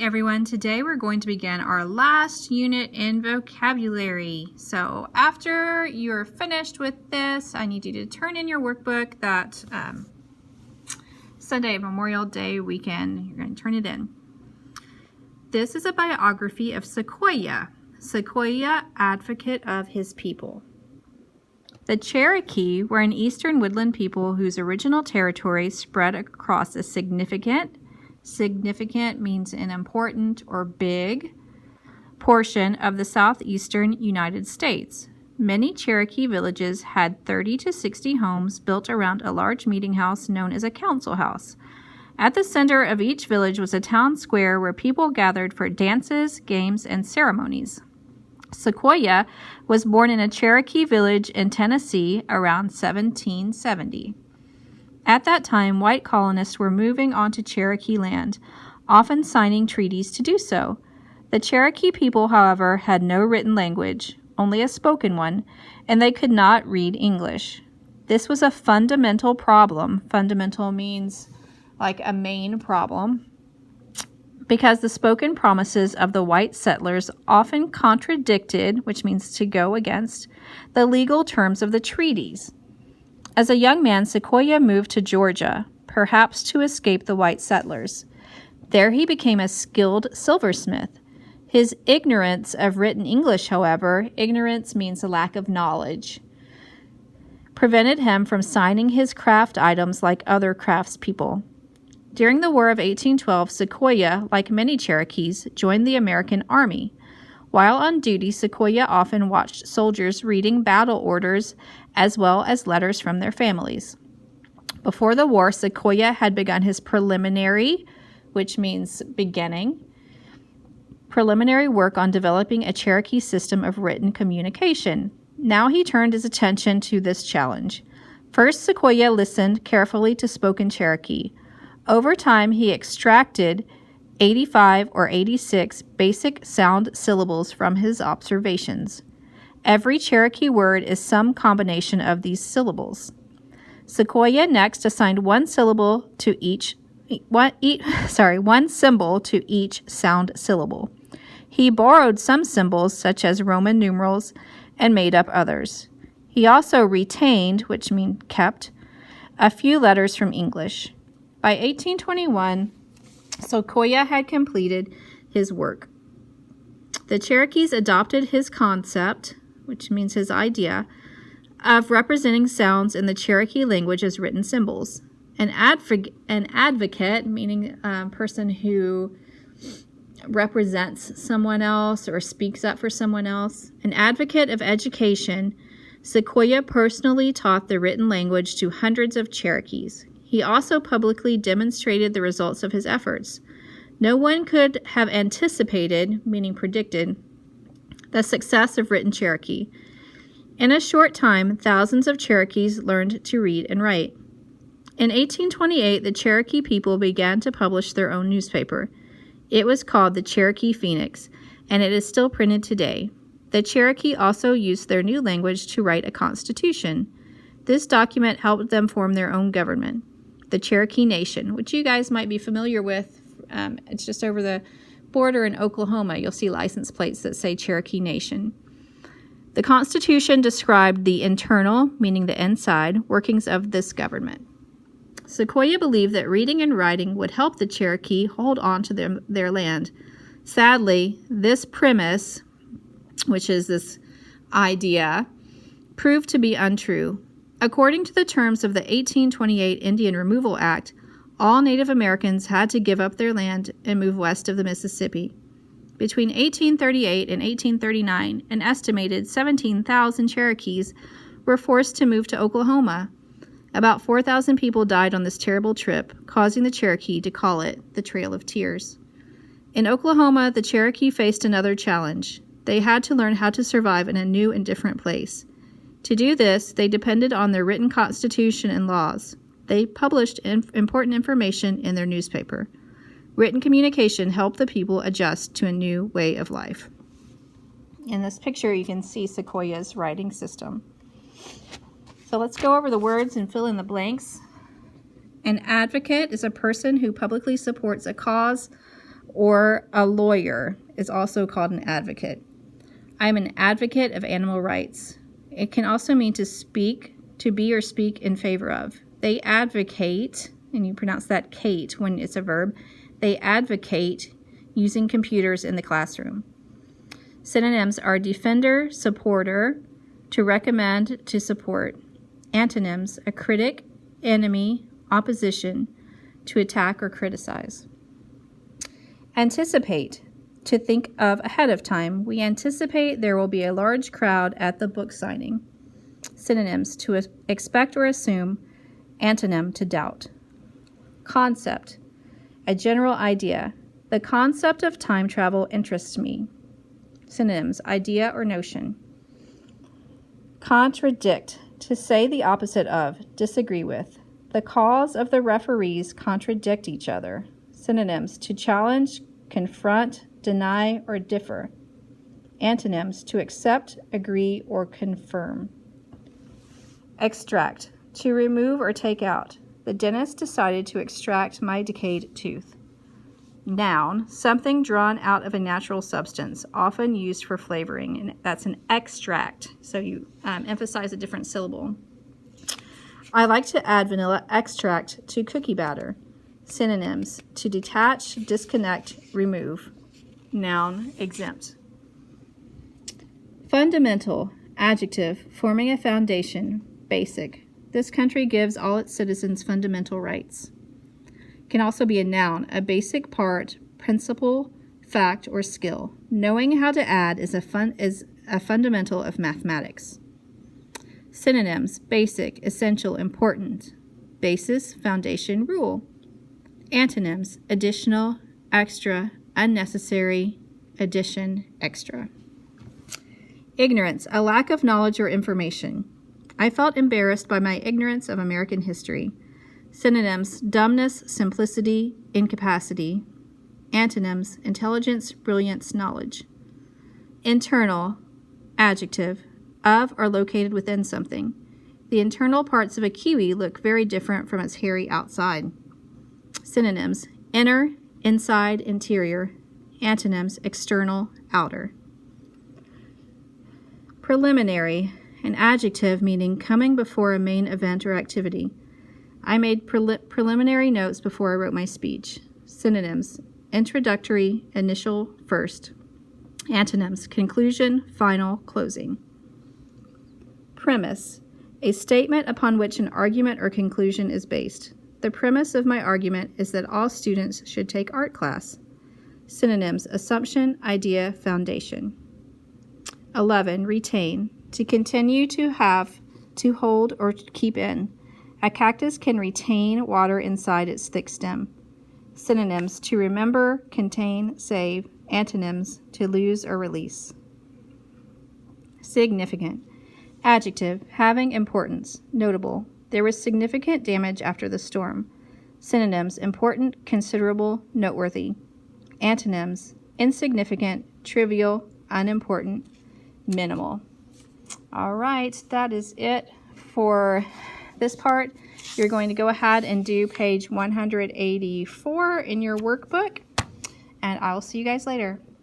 everyone, today we're going to begin our last unit in vocabulary. So after you're finished with this, I need you to turn in your workbook that Sunday, Memorial Day weekend. You're going to turn it in. This is a biography of Sequoyah. Sequoyah, advocate of his people. The Cherokee were an eastern woodland people whose original territory spread across a significant means an important or big portion of the southeastern United States. Many Cherokee villages had 30 to 60 homes built around a large meeting house known as a council house. At the center of each village was a town square where people gathered for dances, games, and ceremonies. Sequoyah was born in a Cherokee village in Tennessee around 1770. At that time, white colonists were moving onto Cherokee land, often signing treaties to do so. The Cherokee people, however, had no written language, only a spoken one, and they could not read English. This was a fundamental problem. Fundamental means like a main problem, because the spoken promises of the white settlers often contradicted, which means to go against, the legal terms of the treaties. As a young man, Sequoyah moved to Georgia, perhaps to escape the white settlers. There he became a skilled silversmith. His ignorance of written English, however, ignorance means a lack of knowledge, prevented him from signing his craft items like other craftspeople. During the War of 1812, Sequoyah, like many Cherokees, joined the American Army. While on duty, Sequoyah often watched soldiers reading battle orders as well as letters from their families. Before the war, Sequoyah had begun his preliminary, which means beginning, preliminary work on developing a Cherokee system of written communication. Now he turned his attention to this challenge. First, Sequoyah listened carefully to spoken Cherokee. Over time, he extracted 85 or 86 basic sound syllables from his observations. Every Cherokee word is some combination of these syllables. Sequoyah next assigned one symbol to each sound syllable. He borrowed some symbols, such as Roman numerals, and made up others. He also retained, which means kept, a few letters from English. By 1821, Sequoyah had completed his work. The Cherokees adopted his concept, which means his idea, of representing sounds in the Cherokee language as written symbols. An advocate, meaning a person who represents someone else or speaks up for someone else. An advocate of education, Sequoyah personally taught the written language to hundreds of Cherokees. He also publicly demonstrated the results of his efforts. No one could have anticipated, meaning predicted, the success of written Cherokee. In a short time, thousands of Cherokees learned to read and write. In 1828, the Cherokee people began to publish their own newspaper. It was called the Cherokee Phoenix, and it is still printed today. The Cherokee also used their new language to write a constitution. This document helped them form their own government, the Cherokee Nation, which you guys might be familiar with. It's just over the border in Oklahoma. You'll see license plates that say Cherokee Nation. The Constitution described the internal, meaning the inside, workings of this government. Sequoyah believed that reading and writing would help the Cherokee hold on to their land. Sadly, this premise, which is this idea, proved to be untrue. According to the terms of the 1828 Indian Removal Act, all Native Americans had to give up their land and move west of the Mississippi. Between 1838 and 1839, an estimated 17,000 Cherokees were forced to move to Oklahoma. About 4,000 people died on this terrible trip, causing the Cherokee to call it the Trail of Tears. In Oklahoma, the Cherokee faced another challenge. They had to learn how to survive in a new and different place. To do this, they depended on their written constitution and laws. They published important information in their newspaper. Written communication helped the people adjust to a new way of life. In this picture, you can see Sequoyah's writing system. So let's go over the words and fill in the blanks. An advocate is a person who publicly supports a cause Or a lawyer is also called an advocate. I'm an advocate of animal rights. It can also mean to speak, to be or speak in favor of. They advocate, and you pronounce that Kate when it's a verb, they advocate using computers in the classroom. Synonyms are defender, supporter, to recommend, to support. Antonyms, a critic, enemy, opposition, to attack or criticize. Anticipate, to think of ahead of time. We anticipate there will be a large crowd at the book signing. Synonyms, to expect or assume. Antonym, to doubt. Concept, a general idea. The concept of time travel interests me. Synonyms, idea or notion. Contradict, to say the opposite of, disagree with. The calls of the referees contradict each other. Synonyms, to challenge, confront, deny, or differ. Antonyms, to accept, agree, or confirm. Extract, to remove or take out. The dentist decided to extract my decayed tooth. Noun, something drawn out of a natural substance, often used for flavoring, and that's an extract, so you emphasize a different syllable. I like to add vanilla extract to cookie batter. Synonyms, to detach, disconnect, remove. Noun, exempt. Fundamental, adjective, forming a foundation, basic. This country gives all its citizens fundamental rights. Can also be a noun, a basic part, principle, fact, or skill. Knowing how to add is a fundamental of mathematics. Synonyms, basic, essential, important. Basis, foundation, rule. Antonyms, additional, extra, unnecessary, addition, extra. Ignorance, a lack of knowledge or information. I felt embarrassed by my ignorance of American history. Synonyms, dumbness, simplicity, incapacity. Antonyms, intelligence, brilliance, knowledge. Internal, adjective, of or located within something. The internal parts of a kiwi look very different from its hairy outside. Synonyms, inner, inside, interior. Antonyms, external, outer. Preliminary, an adjective meaning coming before a main event or activity. I made preliminary notes before I wrote my speech. Synonyms, introductory, initial, first. Antonyms, conclusion, final, closing. Premise, a statement upon which an argument or conclusion is based. The premise of my argument is that all students should take art class. Synonyms, assumption, idea, foundation. 11. Retain, to continue to have, to hold, or to keep in. A cactus can retain water inside its thick stem. Synonyms, to remember, contain, save. Antonyms, to lose or release. Significant, adjective, having importance, notable. There was significant damage after the storm. Synonyms, important, considerable, noteworthy. Antonyms, insignificant, trivial, unimportant, minimal. All right, that is it for this part. You're going to go ahead and do page 184 in your workbook, and I'll see you guys later.